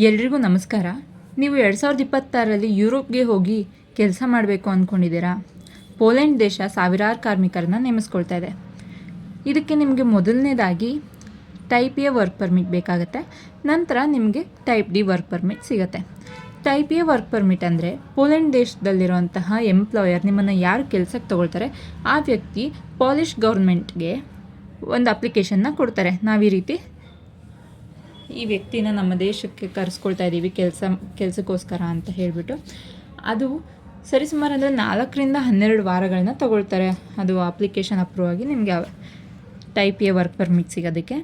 ಎಲ್ರಿಗೂ ನಮಸ್ಕಾರ. ನೀವು 2026ರಲ್ಲಿ ಯುರೋಪ್ಗೆ ಹೋಗಿ ಕೆಲಸ ಮಾಡಬೇಕು ಅಂದ್ಕೊಂಡಿದ್ದೀರಾ? ಪೋಲೆಂಡ್ ದೇಶ ಸಾವಿರಾರು ಕಾರ್ಮಿಕರನ್ನ ನೇಮಿಸ್ಕೊಳ್ತಾ ಇದೆ. ಇದಕ್ಕೆ ನಿಮಗೆ ಮೊದಲನೇದಾಗಿ ಟೈಪ್ ಎ ವರ್ಕ್ ಪರ್ಮಿಟ್ ಬೇಕಾಗುತ್ತೆ. ನಂತರ ನಿಮಗೆ ಟೈಪ್ ಡಿ ವರ್ಕ್ ಪರ್ಮಿಟ್ ಸಿಗುತ್ತೆ. ಟೈಪ್ ಎ ವರ್ಕ್ ಪರ್ಮಿಟ್ ಅಂದರೆ ಪೋಲೆಂಡ್ ದೇಶದಲ್ಲಿರುವಂತಹ ಎಂಪ್ಲಾಯರ್ ನಿಮ್ಮನ್ನು ಯಾರು ಕೆಲಸಕ್ಕೆ ತೊಗೊಳ್ತಾರೆ ಆ ವ್ಯಕ್ತಿ ಪಾಲಿಷ್ ಗೌರ್ಮೆಂಟ್ಗೆ ಒಂದು ಅಪ್ಲಿಕೇಶನ್ನ ಕೊಡ್ತಾರೆ. ನಾವು ಈ ರೀತಿ ಈ ವ್ಯಕ್ತಿನ ನಮ್ಮ ದೇಶಕ್ಕೆ ಕರೆಸ್ಕೊಳ್ತಾ ಇದ್ದೀವಿ ಕೆಲಸಕ್ಕೋಸ್ಕರ ಅಂತ ಹೇಳಿಬಿಟ್ಟು. ಅದು ಸರಿಸುಮಾರು ಅಂದರೆ 4ರಿಂದ 12 ವಾರಗಳನ್ನ ತಗೊಳ್ತಾರೆ ಅದು ಅಪ್ಲಿಕೇಶನ್ ಅಪ್ರೂವ್ ಆಗಿ ನಿಮಗೆ ಟೈಪ್ ಎ ವರ್ಕ್ ಪರ್ಮಿಟ್ ಸಿಗೋದಕ್ಕೆ.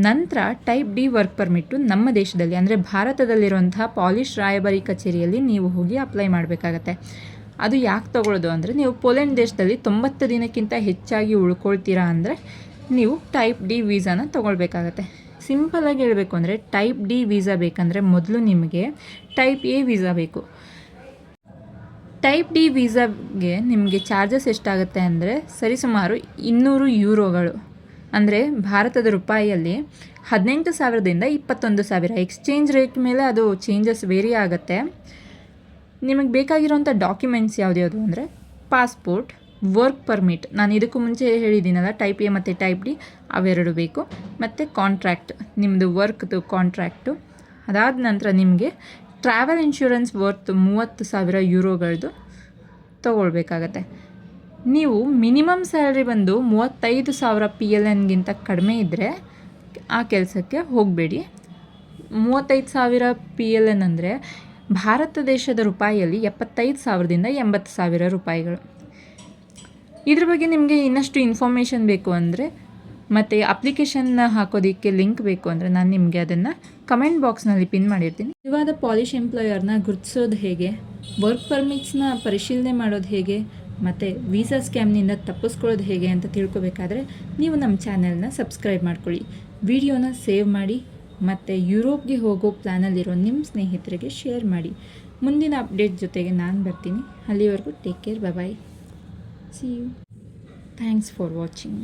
ನಂತರ ಟೈಪ್ ಡಿ ವರ್ಕ್ ಪರ್ಮಿಟ್ಟು ನಮ್ಮ ದೇಶದಲ್ಲಿ ಅಂದರೆ ಭಾರತದಲ್ಲಿರುವಂತಹ ಪಾಲಿಷ್ ರಾಯಭಾರಿ ಕಚೇರಿಯಲ್ಲಿ ನೀವು ಹೋಗಿ ಅಪ್ಲೈ ಮಾಡಬೇಕಾಗತ್ತೆ. ಅದು ಯಾಕೆ ತಗೊಳ್ಳೋದು ಅಂದರೆ ನೀವು ಪೋಲೆಂಡ್ ದೇಶದಲ್ಲಿ 90 ದಿನಕ್ಕಿಂತ ಹೆಚ್ಚಾಗಿ ಉಳ್ಕೊಳ್ತೀರಾ ಅಂದರೆ ನೀವು ಟೈಪ್ ಡಿ ವೀಸಾನ ತೊಗೊಳ್ಬೇಕಾಗತ್ತೆ. ಸಿಂಪಲಾಗಿ ಹೇಳಬೇಕು ಅಂದರೆ ಟೈಪ್ ಡಿ ವೀಸಾ ಬೇಕಂದರೆ ಮೊದಲು ನಿಮಗೆ ಟೈಪ್ ಎ ವೀಸಾ ಬೇಕು. ಟೈಪ್ ಡಿ ವೀಸಾಗೆ ನಿಮಗೆ ಚಾರ್ಜಸ್ ಎಷ್ಟಾಗುತ್ತೆ ಅಂದರೆ ಸರಿಸುಮಾರು 200 ಯೂರೋಗಳು ಅಂದರೆ ಭಾರತದ ರೂಪಾಯಿಯಲ್ಲಿ 18,000ದಿಂದ 21,000. ಎಕ್ಸ್ಚೇಂಜ್ ರೇಟ್ ಮೇಲೆ ಅದು ಚೇಂಜಸ್ ವೇರಿ ಆಗುತ್ತೆ. ನಿಮಗೆ ಬೇಕಾಗಿರೋಂಥ ಡಾಕ್ಯುಮೆಂಟ್ಸ್ ಯಾವ್ದು ಅಂದರೆ ಪಾಸ್ಪೋರ್ಟ್, ವರ್ಕ್ ಪರ್ಮಿಟ್, ನಾನು ಇದಕ್ಕೂ ಮುಂಚೆ ಹೇಳಿದ್ದೀನಲ್ಲ ಟೈಪ್ ಎ ಮತ್ತು ಟೈಪ್ ಡಿ ಅವೆರಡು ಬೇಕು, ಮತ್ತು ಕಾಂಟ್ರ್ಯಾಕ್ಟ್, ನಿಮ್ಮದು ವರ್ಕ್ದು ಕಾಂಟ್ರ್ಯಾಕ್ಟು. ಅದಾದ ನಂತರ ನಿಮಗೆ ಟ್ರಾವೆಲ್ ಇನ್ಶೂರೆನ್ಸ್ ವರ್ತ್ 30,000 ಯೂರೋಗಳದ್ದು ತೊಗೊಳ್ಬೇಕಾಗತ್ತೆ. ನೀವು ಮಿನಿಮಮ್ ಸ್ಯಾಲ್ರಿ ಬಂದು 35,000 PLNಗಿಂತ ಕಡಿಮೆ ಇದ್ದರೆ ಆ ಕೆಲಸಕ್ಕೆ ಹೋಗಬೇಡಿ. 35,000 PLN ಅಂದರೆ ಭಾರತ ದೇಶದ ರೂಪಾಯಿಯಲ್ಲಿ 75,000ದಿಂದ 80,000 ರೂಪಾಯಿಗಳು. ಇದ್ರ ಬಗ್ಗೆ ನಿಮಗೆ ಇನ್ನಷ್ಟು ಇನ್ಫಾರ್ಮೇಷನ್ ಬೇಕು ಅಂದರೆ ಮತ್ತು ಅಪ್ಲಿಕೇಶನ್ನ ಹಾಕೋದಕ್ಕೆ ಲಿಂಕ್ ಬೇಕು ಅಂದರೆ ನಾನು ನಿಮಗೆ ಅದನ್ನು ಕಮೆಂಟ್ ಬಾಕ್ಸ್ನಲ್ಲಿ ಪಿನ್ ಮಾಡಿರ್ತೀನಿ. ನಿಜವಾದ ಪಾಲಿಷ್ ಎಂಪ್ಲಾಯರ್ನ ಗುರುತಿಸೋದು ಹೇಗೆ, ವರ್ಕ್ ಪರ್ಮಿಟ್ಸ್ನ ಪರಿಶೀಲನೆ ಮಾಡೋದು ಹೇಗೆ, ಮತ್ತು ವೀಸಾ ಸ್ಕ್ಯಾಮ್ನಿಂದ ತಪ್ಪಿಸ್ಕೊಳ್ಳೋದು ಹೇಗೆ ಅಂತ ತಿಳ್ಕೊಬೇಕಾದ್ರೆ ನೀವು ನಮ್ಮ ಚಾನೆಲ್ನ ಸಬ್ಸ್ಕ್ರೈಬ್ ಮಾಡ್ಕೊಳ್ಳಿ, ವಿಡಿಯೋನ ಸೇವ್ ಮಾಡಿ ಮತ್ತು ಯುರೋಪ್ಗೆ ಹೋಗೋ ಪ್ಲ್ಯಾನಲ್ಲಿರೋ ನಿಮ್ಮ ಸ್ನೇಹಿತರಿಗೆ ಶೇರ್ ಮಾಡಿ. ಮುಂದಿನ ಅಪ್ಡೇಟ್ ಜೊತೆಗೆ ನಾನು ಬರ್ತೀನಿ. ಅಲ್ಲಿವರೆಗೂ take care, bye. See you. Thanks for watching.